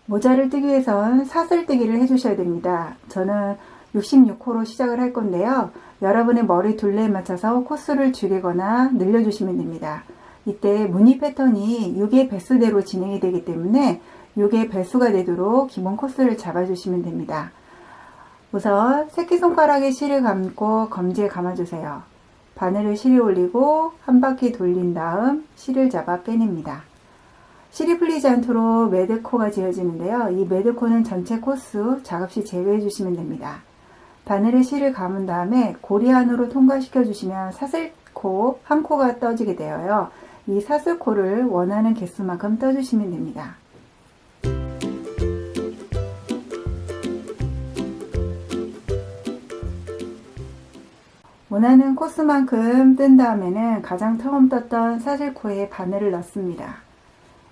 모자를 뜨기 위해선 사슬뜨기를 해주셔야 됩니다. 저는 66호로 시작을 할 건데요. 여러분의 머리 둘레에 맞춰서 코스를 줄이거나 늘려주시면 됩니다. 이때 무늬 패턴이 6의 배수대로 진행이 되기 때문에 6의 배수가 되도록 기본 코스를 잡아주시면 됩니다. 우선 새끼손가락에 실을 감고 검지에 감아주세요. 바늘을 실에 올리고 한 바퀴 돌린 다음 실을 잡아 빼냅니다. 실이 풀리지 않도록 매드코가 지어지는데요. 이 매드코는 전체 코스 작업시 제외해 주시면 됩니다. 바늘에 실을 감은 다음에 고리 안으로 통과시켜 주시면 사슬코 한 코가 떠지게 되어요. 이 사슬코를 원하는 개수만큼 떠주시면 됩니다. 원하는 코스만큼 뜬 다음에는 가장 처음 떴던 사슬코에 바늘을 넣습니다.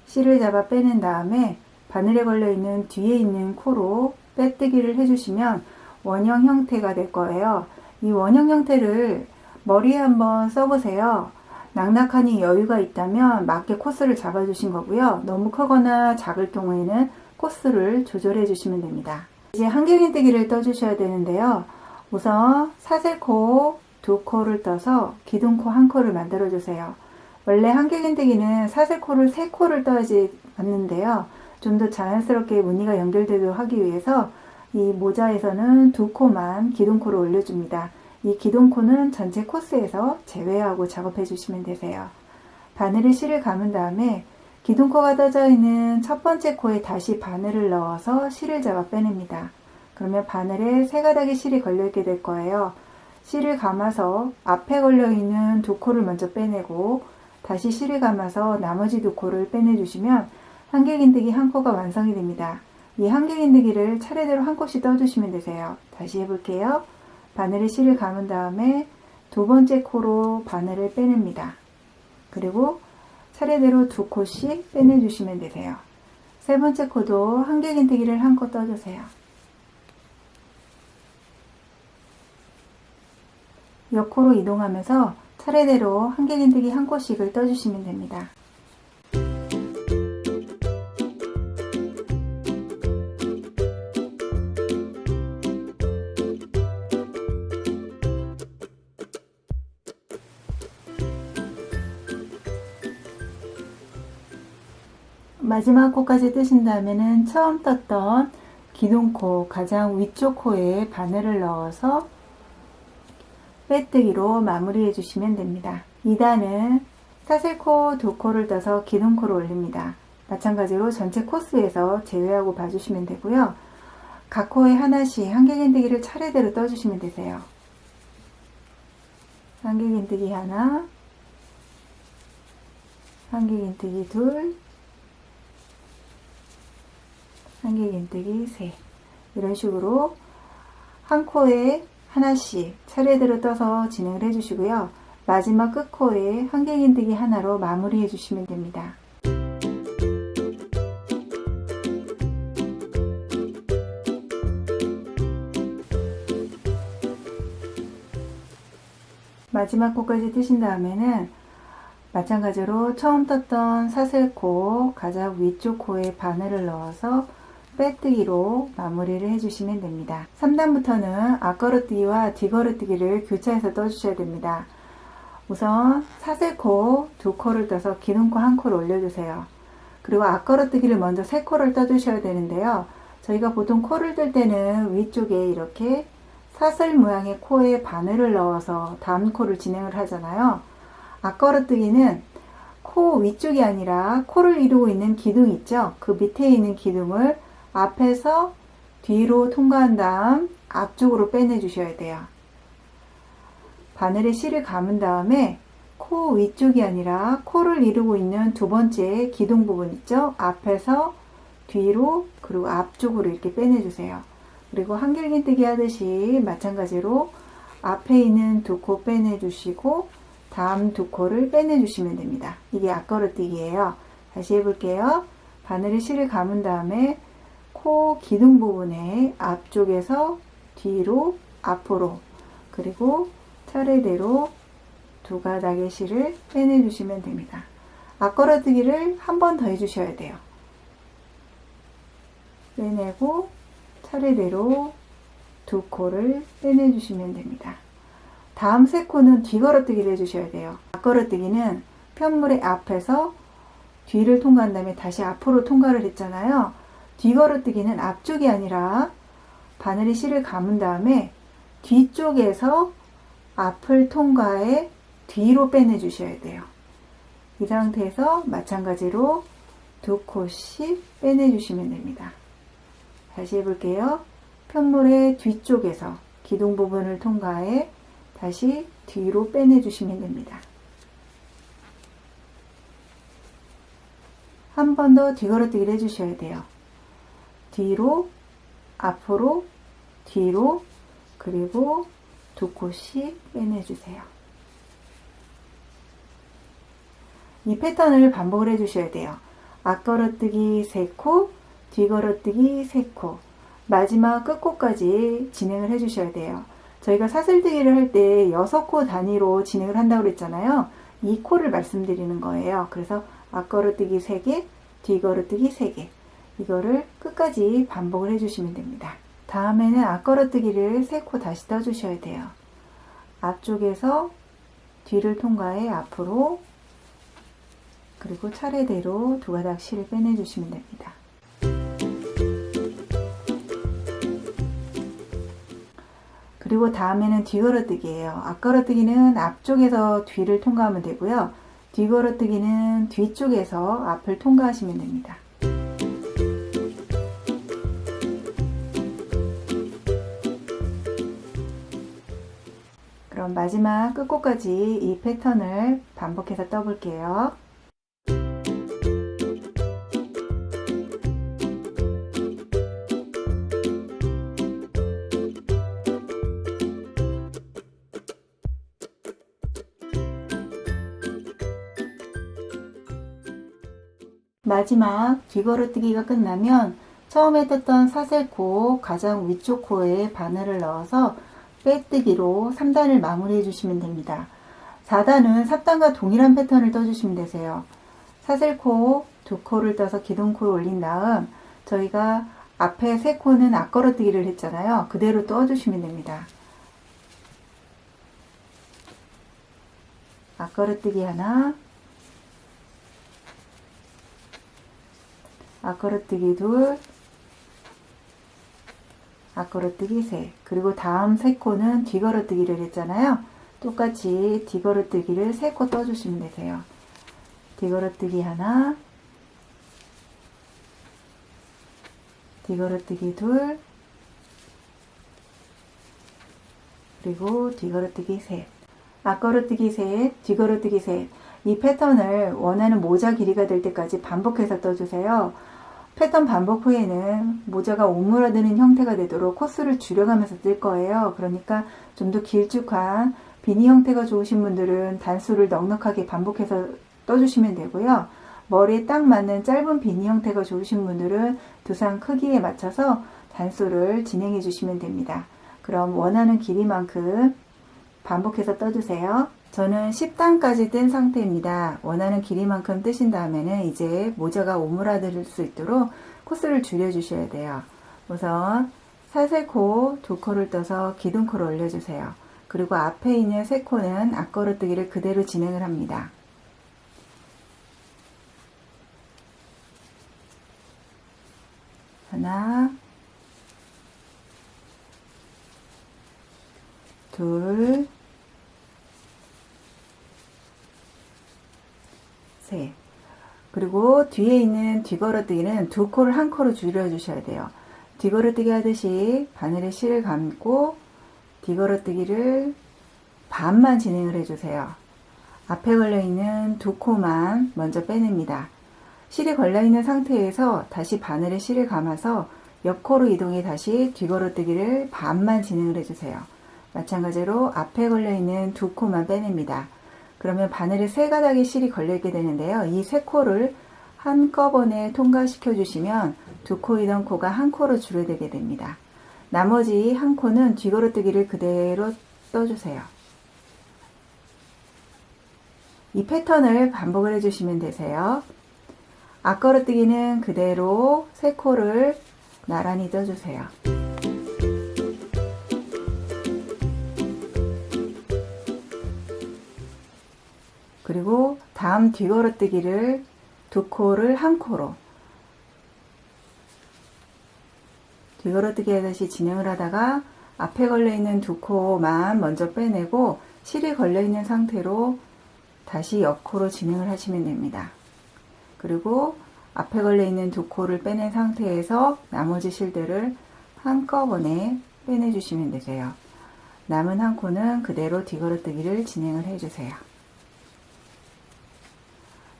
실을 잡아 빼낸 다음에 바늘에 걸려있는 뒤에 있는 코로 빼뜨기를 해주시면 원형 형태가 될 거예요. 이 원형 형태를 머리에 한번 써보세요. 낙낙하니 여유가 있다면 맞게 코스를 잡아주신 거고요. 너무 크거나 작을 경우에는 코스를 조절해 주시면 됩니다. 이제 한길긴뜨기를 떠주셔야 되는데요. 우선 사슬코 두 코를 떠서 기둥코 한 코를 만들어 주세요. 원래 한길긴뜨기는 사슬코를 세 코를 떠야지 맞는데요. 좀 더 자연스럽게 무늬가 연결되도록 하기 위해서 이 모자에서는 두 코만 기둥코를 올려줍니다. 이 기둥코는 전체 코스에서 제외하고 작업해 주시면 되세요. 바늘에 실을 감은 다음에 기둥코가 떠져 있는 첫 번째 코에 다시 바늘을 넣어서 실을 잡아 빼냅니다. 그러면 바늘에 세 가닥의 실이 걸려 있게 될 거예요. 실을 감아서 앞에 걸려 있는 두 코를 먼저 빼내고 다시 실을 감아서 나머지 두 코를 빼내 주시면 한길긴뜨기 한 코가 완성이 됩니다. 이 한길긴뜨기를 차례대로 한 코씩 떠주시면 되세요. 다시 해볼게요. 바늘에 실을 감은 다음에 두 번째 코로 바늘을 빼냅니다. 그리고 차례대로 두 코씩 빼내주시면 되세요. 세 번째 코도 한길긴뜨기를 한 코 떠주세요. 옆코로 이동하면서 차례대로 한길긴뜨기 한 코씩을 떠주시면 됩니다. 마지막 코까지 뜨신 다음에는 처음 떴던 기둥코 가장 위쪽 코에 바늘을 넣어서 빼뜨기로 마무리해 주시면 됩니다. 2단은 사슬코 두 코를 떠서 기둥코를 올립니다. 마찬가지로 전체 코스에서 제외하고 봐주시면 되고요. 각 코에 하나씩 한길긴뜨기를 차례대로 떠주시면 되세요. 한길긴뜨기 하나, 한길긴뜨기 둘, 한길긴뜨기 셋. 이런 식으로 한 코에 하나씩 차례대로 떠서 진행을 해주시고요. 마지막 끝코에 한길긴뜨기 하나로 마무리해 주시면 됩니다. 마지막 코까지 뜨신 다음에는 마찬가지로 처음 떴던 사슬코 가장 위쪽 코에 바늘을 넣어서 빼뜨기로 마무리를 해주시면 됩니다. 3단부터는 앞걸어뜨기와 뒤걸어뜨기를 교차해서 떠주셔야 됩니다. 우선 사슬코 두 코를 떠서 기둥코 한 코를 올려주세요. 그리고 앞걸어뜨기를 먼저 세 코를 떠주셔야 되는데요. 저희가 보통 코를 뜰 때는 위쪽에 이렇게 사슬 모양의 코에 바늘을 넣어서 다음 코를 진행을 하잖아요. 앞걸어뜨기는 코 위쪽이 아니라 코를 이루고 있는 기둥 있죠? 그 밑에 있는 기둥을 앞에서 뒤로 통과한 다음 앞쪽으로 빼내 주셔야 돼요. 바늘에 실을 감은 다음에 코 위쪽이 아니라 코를 이루고 있는 두 번째 기둥 부분 있죠? 앞에서 뒤로 그리고 앞쪽으로 이렇게 빼내 주세요. 그리고 한길긴뜨기 하듯이 마찬가지로 앞에 있는 두 코 빼내 주시고 다음 두 코를 빼내 주시면 됩니다. 이게 앞걸어뜨기예요. 다시 해볼게요. 바늘에 실을 감은 다음에 코 기둥 부분에 앞쪽에서 뒤로 앞으로 그리고 차례대로 두 가닥의 실을 빼내 주시면 됩니다. 앞걸어뜨기를 한 번 더 해주셔야 돼요. 빼내고 차례대로 두 코를 빼내주시면 됩니다. 다음 세 코는 뒤걸어뜨기를 해주셔야 돼요. 앞걸어뜨기는 편물의 앞에서 뒤를 통과한 다음에 다시 앞으로 통과를 했잖아요. 뒤걸어뜨기는 앞쪽이 아니라 바늘에 실을 감은 다음에 뒤쪽에서 앞을 통과해 뒤로 빼내주셔야 돼요. 이 상태에서 마찬가지로 두 코씩 빼내주시면 됩니다. 다시 해볼게요. 편물의 뒤쪽에서 기둥 부분을 통과해 다시 뒤로 빼내주시면 됩니다. 한 번 더 뒤걸어뜨기를 해주셔야 돼요. 뒤로, 앞으로, 뒤로, 그리고 두 코씩 빼내주세요. 이 패턴을 반복을 해주셔야 돼요. 앞걸어뜨기 3코, 뒤걸어뜨기 3코, 마지막 끝코까지 진행을 해주셔야 돼요. 저희가 사슬뜨기를 할 때 6코 단위로 진행을 한다고 그랬잖아요. 이 코를 말씀드리는 거예요. 그래서 앞걸어뜨기 3개, 뒤걸어뜨기 3개, 이거를 끝까지 반복을 해주시면 됩니다. 다음에는 앞걸어뜨기를 3코 다시 떠주셔야 돼요. 앞쪽에서 뒤를 통과해 앞으로, 그리고 차례대로 두 가닥 실을 빼내주시면 됩니다. 그리고 다음에는 뒤걸어뜨기예요. 앞걸어뜨기는 앞쪽에서 뒤를 통과하면 되고요. 뒤걸어뜨기는 뒤쪽에서 앞을 통과하시면 됩니다. 그럼 마지막 끝코까지 이 패턴을 반복해서 떠볼게요. 마지막 뒤걸어뜨기가 끝나면 처음에 떴던 사슬코 가장 위쪽 코에 바늘을 넣어서 빼뜨기로 3단을 마무리해 주시면 됩니다. 4단은 3단과 동일한 패턴을 떠주시면 되세요. 사슬코 두 코를 떠서 기둥코를 올린 다음 저희가 앞에 3코는 앞걸어뜨기를 했잖아요. 그대로 떠주시면 됩니다. 앞걸어뜨기 하나, 앞걸어뜨기 둘, 앞걸어뜨기 셋, 그리고 다음 3코는 뒤걸어뜨기를 했잖아요. 똑같이 뒤걸어뜨기를 3코 떠주시면 되세요. 뒤걸어뜨기 하나, 뒤걸어뜨기 둘, 그리고 뒤걸어뜨기 셋, 앞걸어뜨기 셋, 뒤걸어뜨기 셋. 이 패턴을 원하는 모자 길이가 될 때까지 반복해서 떠주세요. 패턴 반복 후에는 모자가 오므라드는 형태가 되도록 코스를 줄여가면서 뜰 거예요. 그러니까 좀 더 길쭉한 비니 형태가 좋으신 분들은 단수를 넉넉하게 반복해서 떠주시면 되고요. 머리에 딱 맞는 짧은 비니 형태가 좋으신 분들은 두상 크기에 맞춰서 단수를 진행해 주시면 됩니다. 그럼 원하는 길이만큼 반복해서 떠주세요. 저는 10단까지 뜬 상태입니다. 원하는 길이만큼 뜨신 다음에는 이제 모자가 오므라들 수 있도록 코스를 줄여주셔야 돼요. 우선 사슬코 두 코를 떠서 기둥코를 올려주세요. 그리고 앞에 있는 3코는 앞걸어뜨기를 그대로 진행을 합니다. 하나, 둘, 셋. 그리고 뒤에 있는 뒤걸어뜨기는 두 코를 한 코로 줄여 주셔야 돼요. 뒤걸어뜨기 하듯이 바늘에 실을 감고 뒤걸어뜨기를 반만 진행을 해주세요. 앞에 걸려있는 두 코만 먼저 빼냅니다. 실이 걸려있는 상태에서 다시 바늘에 실을 감아서 옆코로 이동해 다시 뒤걸어뜨기를 반만 진행을 해주세요. 마찬가지로 앞에 걸려있는 두 코만 빼냅니다. 그러면 바늘에 3가닥의 실이 걸려있게 되는데요. 이 3코를 한꺼번에 통과시켜 주시면 두 코이던 코가 한 코로 줄어들게 됩니다. 나머지 한 코는 뒤걸어뜨기를 그대로 떠주세요. 이 패턴을 반복을 해주시면 되세요. 앞걸어뜨기는 그대로 3코를 나란히 떠주세요. 그리고 다음 뒤걸어뜨기를 두 코를 한 코로 뒤걸어뜨기 하듯이 진행을 하다가 앞에 걸려있는 두 코만 먼저 빼내고 실이 걸려있는 상태로 다시 옆코로 진행을 하시면 됩니다. 그리고 앞에 걸려있는 두 코를 빼낸 상태에서 나머지 실들을 한꺼번에 빼내주시면 되세요. 남은 한 코는 그대로 뒤걸어뜨기를 진행을 해주세요.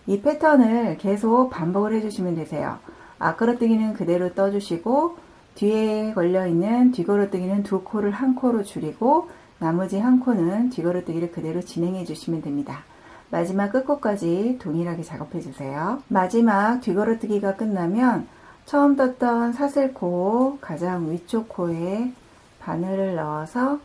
이 패턴을 계속 반복을 해주시면 되세요. 앞걸어뜨기는 그대로 떠주시고 뒤에 걸려있는 뒤걸어뜨기는 두 코를 한 코로 줄이고 나머지 한 코는 뒤걸어뜨기를 그대로 진행해 주시면 됩니다. 마지막 끝코까지 동일하게 작업해 주세요. 마지막 뒤걸어뜨기가 끝나면 처음 떴던 사슬코 가장 위쪽 코에 바늘을 넣어서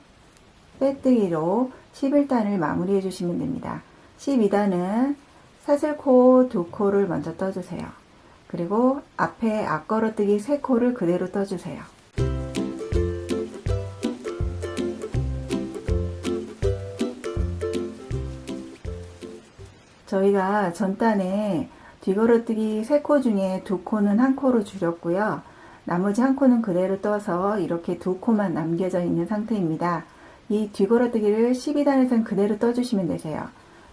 빼뜨기로 11단을 마무리해 주시면 됩니다. 12단은 사슬코 두 코를 먼저 떠주세요. 그리고 앞에 앞걸어뜨기 3코를 그대로 떠주세요. 저희가 전단에 뒤걸어뜨기 3코 중에 2코는 한 코로 줄였고요. 나머지 한 코는 그대로 떠서 이렇게 2코만 남겨져 있는 상태입니다. 이 뒤걸어뜨기를 12단에서는 그대로 떠주시면 되세요.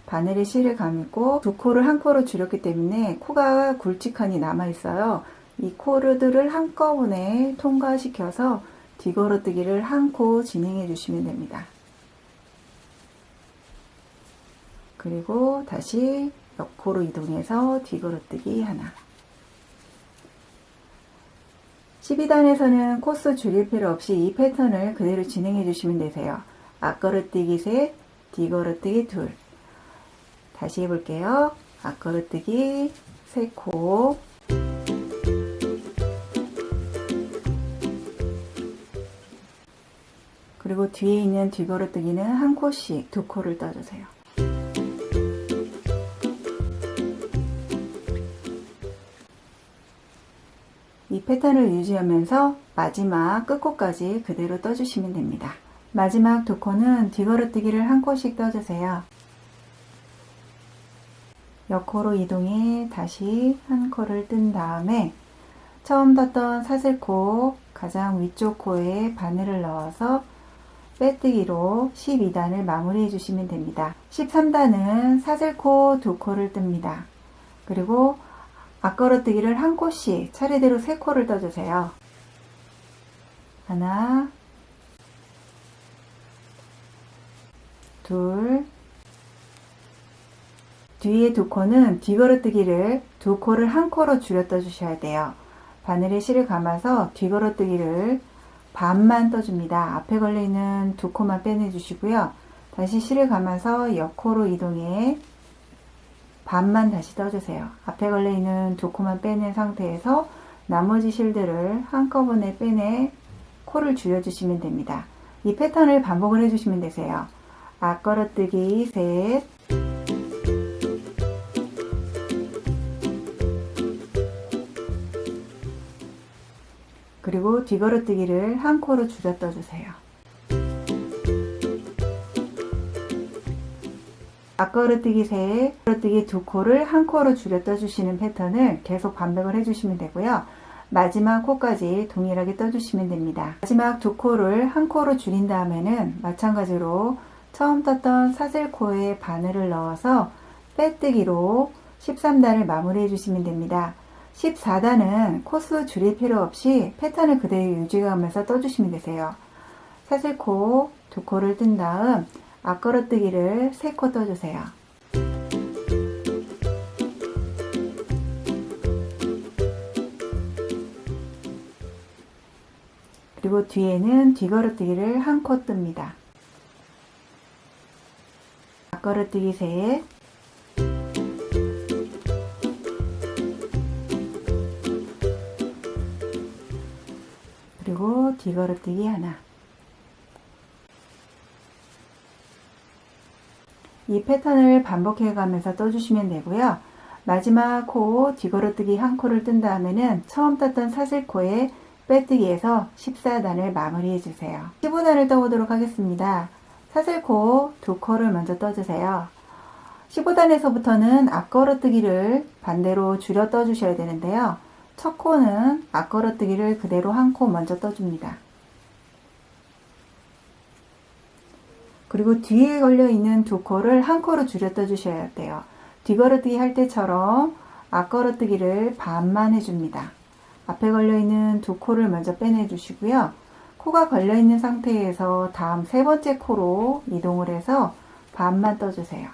바늘에 실을 감고 2코를 한 코로 줄였기 때문에 코가 굵직하니 남아있어요. 이 코들을 한꺼번에 통과시켜서 뒤걸어뜨기를 한 코 진행해 주시면 됩니다. 그리고 다시 옆코로 이동해서 뒤걸어뜨기 하나. 12단에서는 코스 줄일 필요 없이 이 패턴을 그대로 진행해 주시면 되세요. 앞걸어뜨기 3, 뒤걸어뜨기 2. 다시 해볼게요. 앞걸어뜨기 3코. 그리고 뒤에 있는 뒤걸어뜨기는 한 코씩 2코를 떠주세요. 이 패턴을 유지하면서 마지막 끝코까지 그대로 떠주시면 됩니다. 마지막 2코는 뒤걸어뜨기를 한 코씩 떠주세요. 옆코로 이동해 다시 한 코를 뜬 다음에 처음 떴던 사슬코 가장 위쪽 코에 바늘을 넣어서 빼뜨기로 12단을 마무리해 주시면 됩니다. 13단은 사슬코 2코를 뜹니다. 그리고 앞걸어뜨기를 한 코씩 차례대로 3코를 떠주세요. 하나, 둘, 뒤에 2코는 뒤걸어뜨기를 2코를 한 코로 줄여 떠주셔야 돼요. 바늘에 실을 감아서 뒤걸어뜨기를 반만 떠줍니다. 앞에 걸려있는 2코만 빼내주시고요. 다시 실을 감아서 옆코로 이동해 반만 다시 떠주세요. 앞에 걸려있는 2코만 빼낸 상태에서 나머지 실들을 한꺼번에 빼내 코를 줄여주시면 됩니다. 이 패턴을 반복을 해주시면 되세요. 앞걸어뜨기 3, 그리고 뒤걸어뜨기를 한 코로 줄여 떠주세요. 앞걸어뜨기 3, 걸어뜨기 2코를 한 코로 줄여 떠주시는 패턴을 계속 반복을 해주시면 되고요. 마지막 코까지 동일하게 떠주시면 됩니다. 마지막 2코를 한 코로 줄인 다음에는 마찬가지로 처음 떴던 사슬코에 바늘을 넣어서 빼뜨기로 13단을 마무리해 주시면 됩니다. 14단은 코스 줄일 필요 없이 패턴을 그대로 유지하면서 떠주시면 되세요. 사슬코 2코를 뜬 다음 앞걸어뜨기를 3코 떠주세요. 그리고 뒤에는 뒤걸어뜨기를 한 코 뜹니다. 앞걸어뜨기 3, 그리고 뒤걸어뜨기 하나. 이 패턴을 반복해 가면서 떠주시면 되고요. 마지막 코 뒤걸어뜨기 한 코를 뜬 다음에는 처음 떴던 사슬코에 빼뜨기에서 14단을 마무리해 주세요. 15단을 떠보도록 하겠습니다. 사슬코 2코를 먼저 떠주세요. 15단에서부터는 앞걸어뜨기를 반대로 줄여 떠주셔야 되는데요. 첫 코는 앞걸어뜨기를 그대로 한 코 먼저 떠줍니다. 그리고 뒤에 걸려있는 2코를 한 코로 줄여 떠주셔야 돼요. 뒤걸어뜨기 할 때처럼 앞걸어뜨기를 반만 해줍니다. 앞에 걸려있는 2코를 먼저 빼내 주시고요. 코가 걸려있는 상태에서 다음 세 번째 코로 이동을 해서 반만 떠주세요.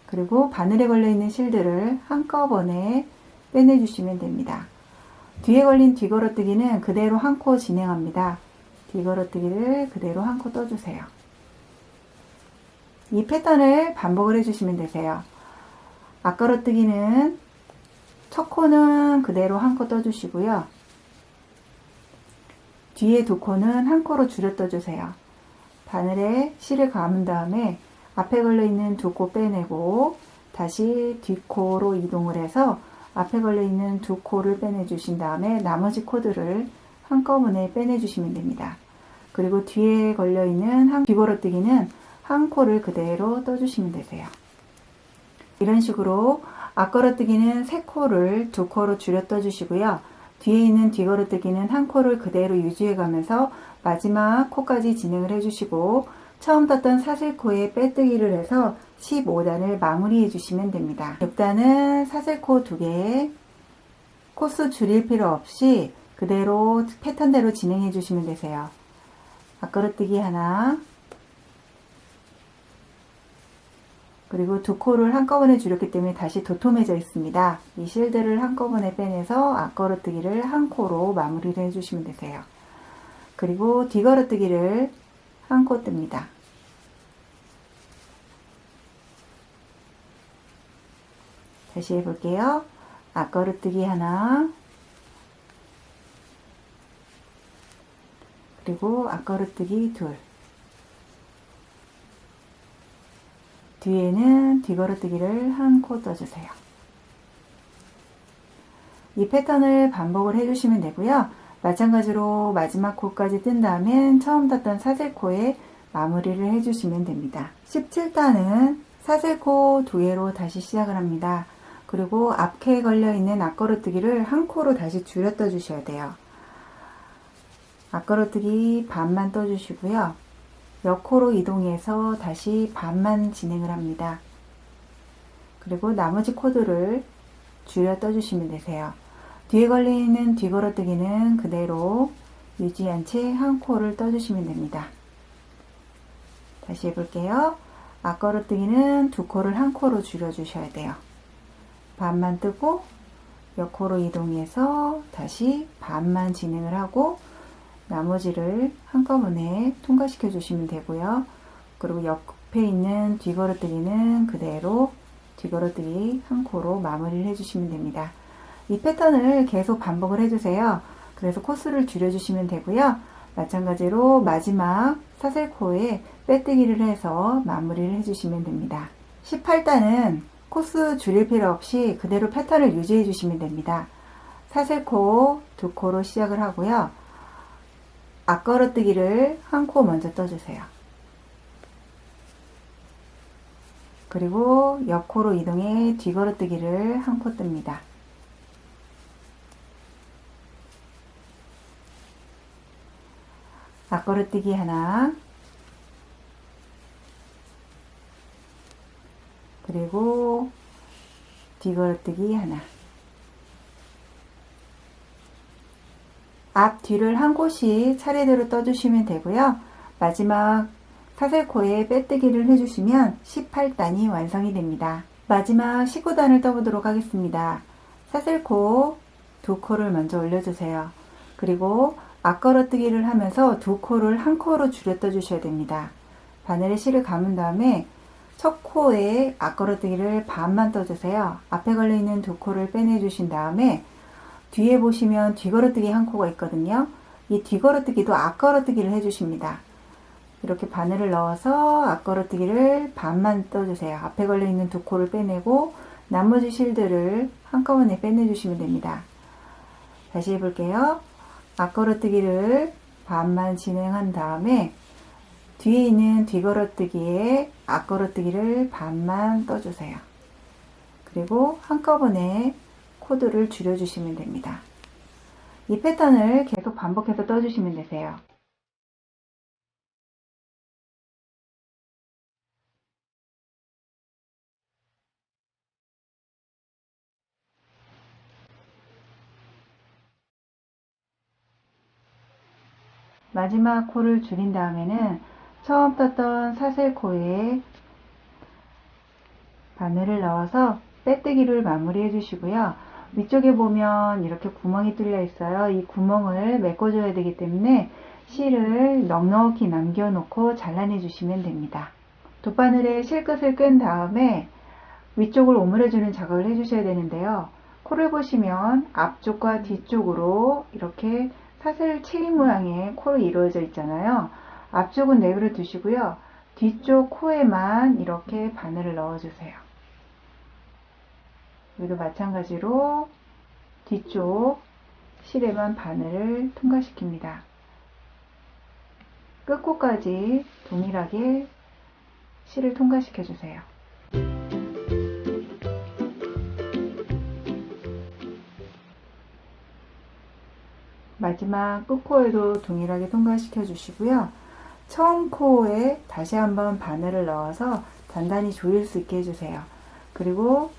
그리고 바늘에 걸려있는 실들을 한꺼번에 빼내주시면 됩니다. 뒤에 걸린 뒤걸어뜨기는 그대로 한 코 진행합니다. 뒤걸어뜨기를 그대로 한 코 떠주세요. 이 패턴을 반복을 해주시면 되세요. 앞걸어뜨기는 첫 코는 그대로 한 코 떠주시고요. 뒤에 2코는 한 코로 줄여 떠주세요. 바늘에 실을 감은 다음에 앞에 걸려있는 2코 빼내고 다시 뒷코로 이동을 해서 앞에 걸려있는 2코를 빼내주신 다음에 나머지 코들을 한꺼번에 빼내주시면 됩니다. 그리고 뒤에 걸려있는 뒤걸어뜨기는 한 코를 그대로 떠주시면 되세요. 이런 식으로 앞걸어뜨기는 3코를 2코로 줄여 떠주시고요. 뒤에 있는 뒤걸어뜨기는 한 코를 그대로 유지해 가면서 마지막 코까지 진행을 해주시고 처음 떴던 사슬코에 빼뜨기를 해서 15단을 마무리해 주시면 됩니다. 6단은 사슬코 2개, 코수 줄일 필요 없이 그대로 패턴대로 진행해 주시면 되세요. 앞걸어뜨기 하나, 그리고 2코를 한꺼번에 줄였기 때문에 다시 도톰해져 있습니다. 이 실들을 한꺼번에 빼내서 앞걸어뜨기를 한 코로 마무리를 해주시면 되세요. 그리고 뒤걸어뜨기를 한 코 뜹니다. 다시 해볼게요. 앞걸어뜨기 하나, 그리고 앞걸어뜨기 둘, 뒤에는 뒤걸어뜨기를 한 코 떠주세요. 이 패턴을 반복을 해주시면 되고요. 마찬가지로 마지막 코까지 뜬 다음엔 처음 떴던 사슬코에 마무리를 해주시면 됩니다. 17단은 사슬코 2개로 다시 시작을 합니다. 그리고 앞에 걸려있는 앞걸어뜨기를 한 코로 다시 줄여 떠주셔야 돼요. 앞걸어뜨기 반만 떠주시고요. 옆코로 이동해서 다시 반만 진행을 합니다. 그리고 나머지 코들을 줄여 떠주시면 되세요. 뒤에 걸리는 뒤걸어뜨기는 그대로 유지한 채 한 코를 떠주시면 됩니다. 다시 해볼게요. 앞걸어뜨기는 2코를 한 코로 줄여 주셔야 돼요. 반만 뜨고 옆코로 이동해서 다시 반만 진행을 하고 나머지를 한꺼번에 통과시켜 주시면 되고요. 그리고 옆에 있는 뒤걸어뜨기는 그대로 뒤걸어뜨기 한 코로 마무리를 해주시면 됩니다. 이 패턴을 계속 반복을 해주세요. 그래서 코수를 줄여주시면 되고요. 마찬가지로 마지막 사슬코에 빼뜨기를 해서 마무리를 해주시면 됩니다. 18단은 코수 줄일 필요 없이 그대로 패턴을 유지해 주시면 됩니다. 사슬코 2코로 시작을 하고요. 앞걸어뜨기를 한 코 먼저 떠주세요. 그리고 옆코로 이동해 뒤걸어뜨기를 한 코 뜹니다. 앞걸어뜨기 하나, 그리고 뒤걸어뜨기 하나. 앞, 뒤를 한 코씩 차례대로 떠주시면 되고요. 마지막 사슬코에 빼뜨기를 해주시면 18단이 완성이 됩니다. 마지막 19단을 떠보도록 하겠습니다. 사슬코 2코를 먼저 올려주세요. 그리고 앞걸어뜨기를 하면서 2코를 한 코로 줄여 떠주셔야 됩니다. 바늘에 실을 감은 다음에 첫 코에 앞걸어뜨기를 반만 떠주세요. 앞에 걸려있는 2코를 빼내주신 다음에 뒤에 보시면 뒤걸어뜨기 한 코가 있거든요. 이 뒤걸어뜨기도 앞걸어뜨기를 해주십니다. 이렇게 바늘을 넣어서 앞걸어뜨기를 반만 떠주세요. 앞에 걸려있는 2코를 빼내고 나머지 실들을 한꺼번에 빼내주시면 됩니다. 다시 해볼게요. 앞걸어뜨기를 반만 진행한 다음에 뒤에 있는 뒤걸어뜨기에 앞걸어뜨기를 반만 떠주세요. 그리고 한꺼번에 코드를 줄여주시면 됩니다. 이 패턴을 계속 반복해서 떠주시면 되세요. 마지막 코를 줄인 다음에는 처음 떴던 사슬코에 바늘을 넣어서 빼뜨기를 마무리 해주시고요. 위쪽에 보면 이렇게 구멍이 뚫려 있어요. 이 구멍을 메꿔줘야 되기 때문에 실을 넉넉히 남겨놓고 잘라내 주시면 됩니다. 돗바늘에 실끝을 끈 다음에 위쪽을 오므려주는 작업을 해주셔야 되는데요. 코를 보시면 앞쪽과 뒤쪽으로 이렇게 사슬 체리 모양의 코로 이루어져 있잖아요. 앞쪽은 내버려 두시고요. 뒤쪽 코에만 이렇게 바늘을 넣어주세요. 여기도 마찬가지로 뒤쪽 실에만 바늘을 통과시킵니다. 끝코까지 동일하게 실을 통과시켜 주세요. 마지막 끝코에도 동일하게 통과시켜 주시고요. 처음 코에 다시 한번 바늘을 넣어서 단단히 조일 수 있게 해주세요. 그리고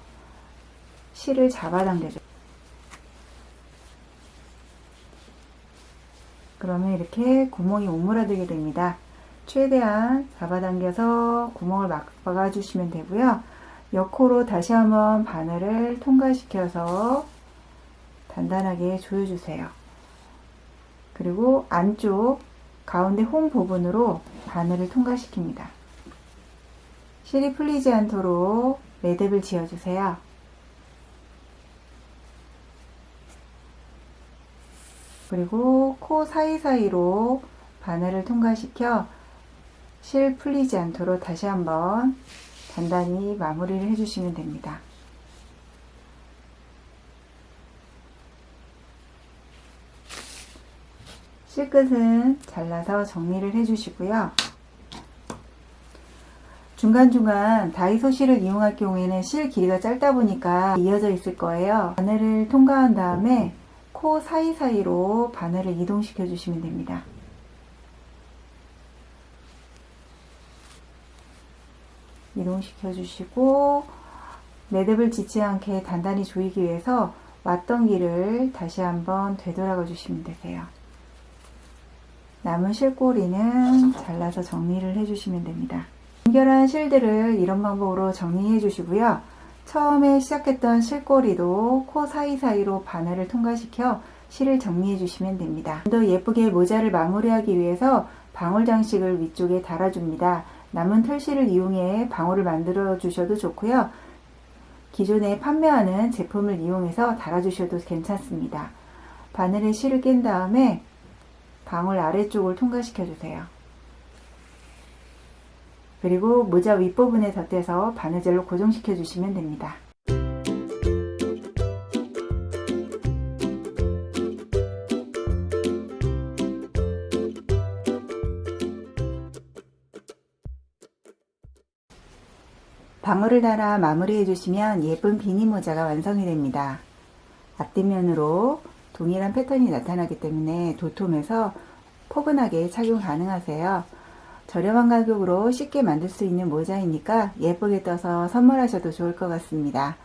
실을 잡아당겨줘요. 그러면 이렇게 구멍이 오므라들게 됩니다. 최대한 잡아당겨서 구멍을 막아주시면 되고요. 옆코로 다시 한번 바늘을 통과시켜서 단단하게 조여주세요. 그리고 안쪽 가운데 홈 부분으로 바늘을 통과시킵니다. 실이 풀리지 않도록 매듭을 지어주세요. 그리고 코 사이사이로 바늘을 통과시켜 실 풀리지 않도록 다시 한번 단단히 마무리를 해주시면 됩니다. 실끝은 잘라서 정리를 해주시고요. 중간중간 다이소 실을 이용할 경우에는 실 길이가 짧다 보니까 이어져 있을 거예요. 바늘을 통과한 다음에 코 사이사이로 바늘을 이동시켜 주시면 됩니다. 이동시켜 주시고 매듭을 짓지 않게 단단히 조이기 위해서 왔던 길을 다시 한번 되돌아가 주시면 되세요. 남은 실꼬리는 잘라서 정리를 해주시면 됩니다. 연결한 실들을 이런 방법으로 정리해 주시고요. 처음에 시작했던 실꼬리도 코 사이사이로 바늘을 통과시켜 실을 정리해 주시면 됩니다. 더 예쁘게 모자를 마무리하기 위해서 방울 장식을 위쪽에 달아줍니다. 남은 털실을 이용해 방울을 만들어 주셔도 좋고요. 기존에 판매하는 제품을 이용해서 달아주셔도 괜찮습니다. 바늘에 실을 낀 다음에 방울 아래쪽을 통과시켜 주세요. 그리고 모자 윗부분에 덧대서 바느질로 고정시켜 주시면 됩니다. 방울을 달아 마무리해 주시면 예쁜 비니 모자가 완성이 됩니다. 앞뒷면으로 동일한 패턴이 나타나기 때문에 도톰해서 포근하게 착용 가능하세요. 저렴한 가격으로 쉽게 만들 수 있는 모자이니까 예쁘게 떠서 선물하셔도 좋을 것 같습니다.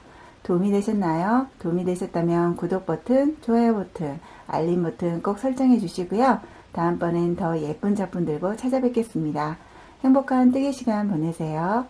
도움이 되셨나요? 도움이 되셨다면 구독 버튼, 좋아요 버튼, 알림 버튼 꼭 설정해 주시고요. 다음번엔 더 예쁜 작품 들고 찾아뵙겠습니다. 행복한 뜨개 시간 보내세요.